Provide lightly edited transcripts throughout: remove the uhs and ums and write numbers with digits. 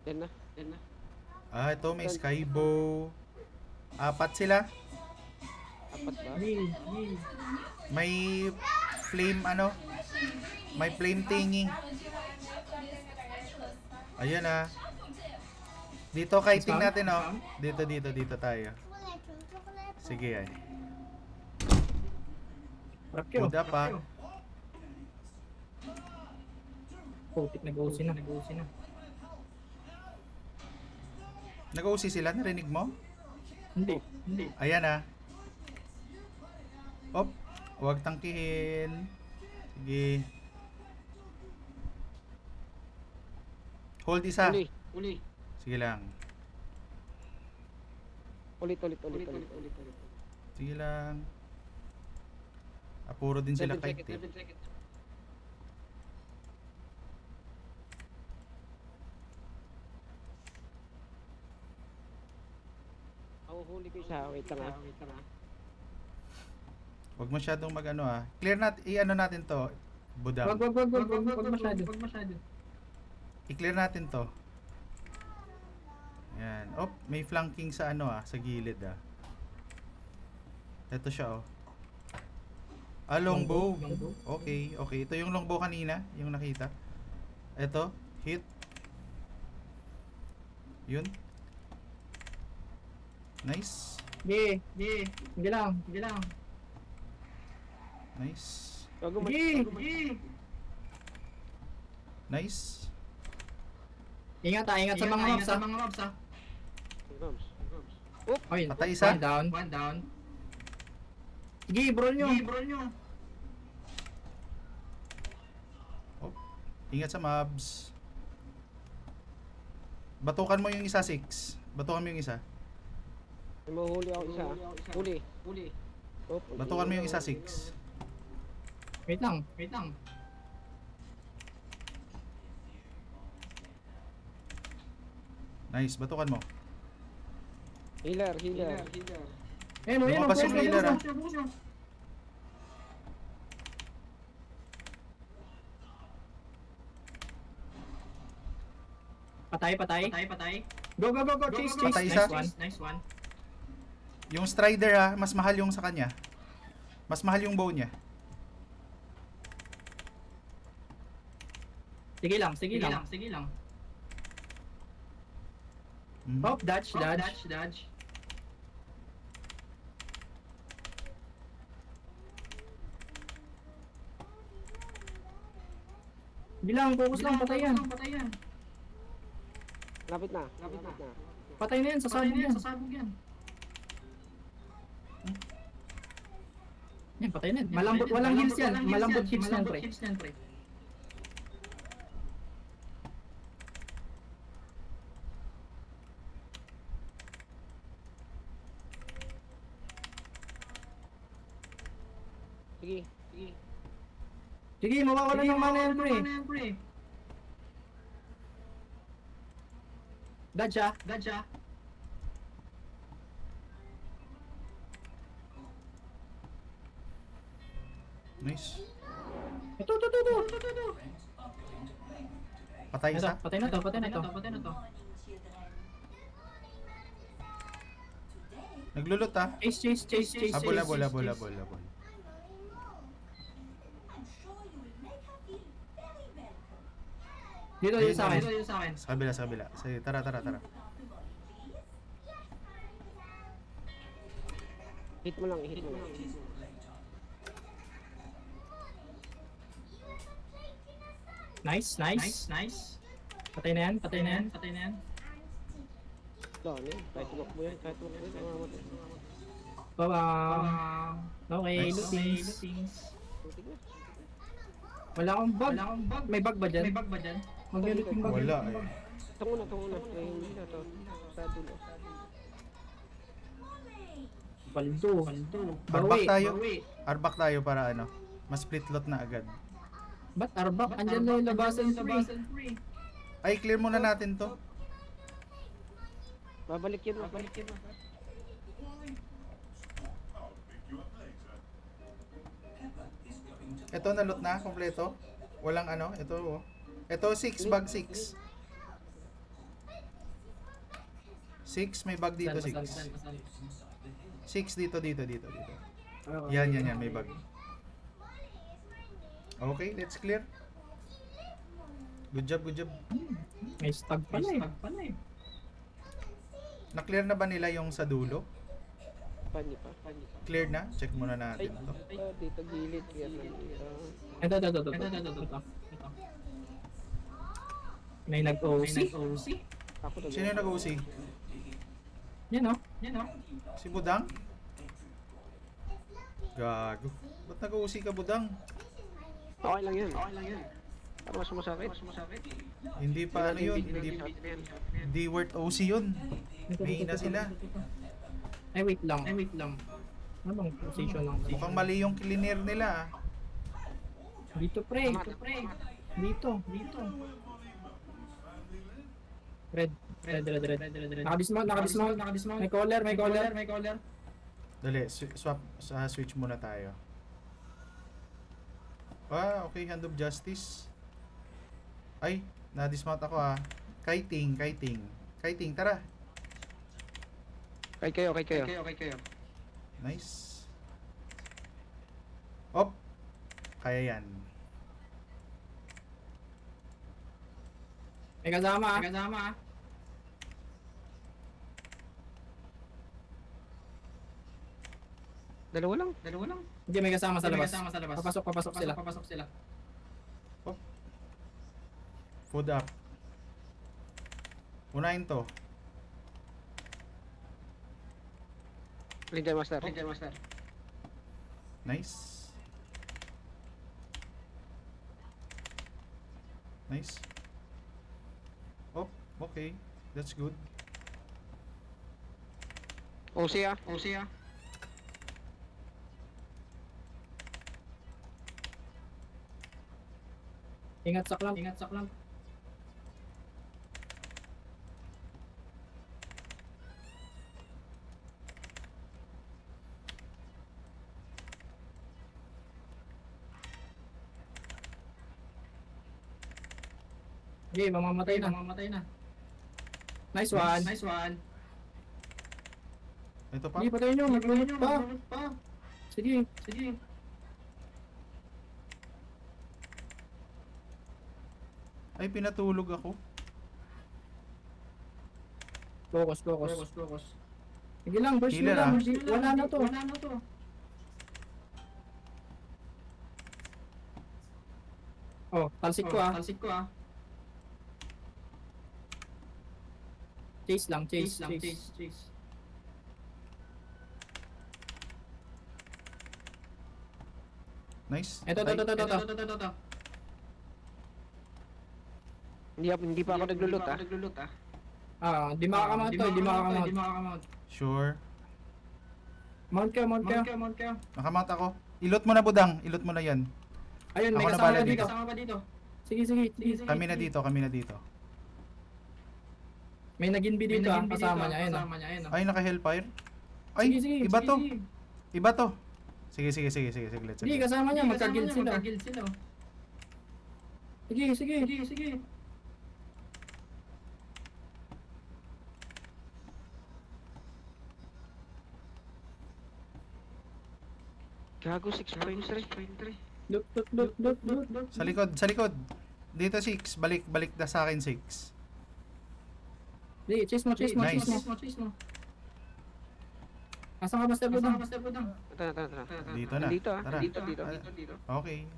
Yan na, yan na. Ah, ito may skybow. Apat sila. Apat ba? May flame ano? May flame thingy. Ayan ah. Dito kiting natin oh. Dito tayo. Sige ay. Good up ah. Putik, nag-OC na. Nag-OC sila, narinig mo? Hindi. Ayan ah. Op, huwag tangkihin. Sige. Hold isa. Uli. Sige lang. Ulit. Sige lang. Apuro din sila 7 kay seconds, Tip. 7 seconds. Ako huli ko isa. Wait lang ah. Huwag masyadong mag-ano ah. Clear i-ano natin to. Budang. Wag masyado. I-clear natin to. Yan. Oh, may flanking sa ano ah, sa gilid ah. Ito siya oh. Ah, longbow. Okay. Ito yung longbow kanina, yung nakita. Ito, hit. Yun. Nice. Hindi lang. Nice. Nice. Ingat sa mga mobs ah. Rams. Ayun, Patay isa. One down. Sige, bro nyo. Oh. Ingat sa mobs. Batukan mo yung isa 6. Batukan mo yung isa. May mahuli ako isa. Huli. Oh, Batukan mo yung isa 6. Wait lang. Nice, batukan mo. Healer. Lumabas yung healer ah. Patay. Go. Chase. Patay isa. Nice one. Yung strider ah, mas mahal yung sa kanya. Mas mahal yung bow niya. Sige lang. Hop, dodge. Bilang, focus lang, patay yan. Lapit na. Patay na yan, sasabog yan. Yan, patay na yan. Malambot, walang heals yan. Malambot heals yan, pre. Sige, mawawala ng mana yan, pre. Dodge ah. Nice. Ito. Patay isa. Patay na to. Naglulot ah. Chase. Ah, bola. Dito sa akin. Sa kabila. Sige, tara. Hit mo lang. Nice. Patay na yan. Dami. Kahit tumakbo yan. Mamamatay. Baba. Okay, Nice. lootings. Putik na. Wala akong bug. May bug ba dyan? Mag-looting bug. Wala eh. Ito muna. Eh, hindi na to. Sa dulo. Paldo. Arbak tayo para ano. Mas split lot na agad. Ba't arbak? Andyan na yung labasan free. Ay, clear muna natin to. Babalik yun. Ito na loot na, kompleto. Walang ano, ito oh. Ito 6, bag 6. 6, may bug dito, 6. 6 dito. Okay. Yan, may bug. Okay, let's clear. Good job. May stag pala eh. Na-clear na ba nila yung sa dulo? Pani pa. Clear na? Check muna natin to. Dito gilid. Clear na dito. Ito. May nag-OC. Ako na. Sino yung nag-OC? Yan o. Si Budang? Gago. Ba't nag-OC ka, Budang? Okay lang yan. Para mas masakit. Hindi pa ano yun. Hindi worth OC yun. May na sila. Ay, wait lang. Ano bang position lang? Mukhang mali yung cleaner nila. Dito, pre. Dito. Red. Naka-dismount. May caller. Dali, switch muna tayo. Okay, Hand of Justice. Ay, na-dismount ako Kiting, tara. Kay kayo. Nice. Op. Kaya yan. May kasama. Dalawa lang. Hindi, may kasama sa labas. Papasok sila. Food up. Unahin to. Ranger Master. Nice. Oh, okay. That's good. OC ah. Ingat sa clamp. Okay, mamamatay na. Nice one. Ito pa. Hindi, patayin nyo. Maglulot pa. Sige. Ay, pinatulog ako. Focus. Sige lang, burst mo Healer, lang. ah. Wala na to. Oh, talsik ko ah. Chase lang. Nice. Ito. Hindi pa ako naglulot Di makakamount. Sure. Mount ka. Nakamount ako. Ilot mo na, Budang. Ilot mo na yan. Ayun, may Ako na kasama bala pa dito. dito. Sige. Kami na dito. May nag-inbi dito kasama niya. Ayun. Ay, naka-hellfire. Ay, Sige. Iba to. Sige. Let's Hindi, go. kasama niya. Magka-guild sila. Sige. Gago 6.3. Loot. Sa likod. Dito 6. Balik na sa akin 6. Hindi, chase mo. Nice. Asan ka, Master Budang? Tara. Dito na. Dito ah. Tara. Dito. Okay.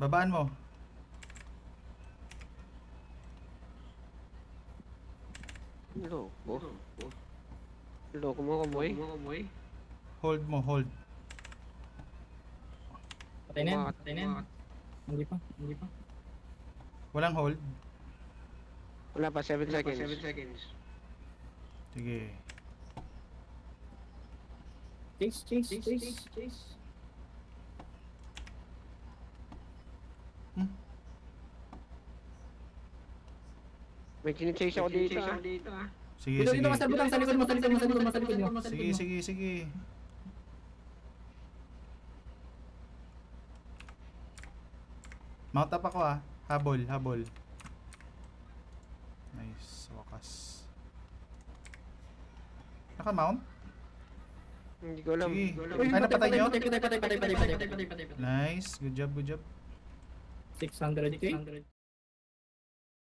Babaan mo. Loko mo, kumoy. Hold mo. Patay na yan. Hindi pa. Walang hold. Wala pa, 7 seconds. Sige. Chase. May chine-chase ako dito Sige. Dito, Master Budang. Sa likod mo. Sige. Mount up ako Habol. Nice. Sa wakas. Naka-mount? Hindi ko alam. Sige. Uy, Ay, napatay nyo? patay. Nice. Good job, good job. 600k.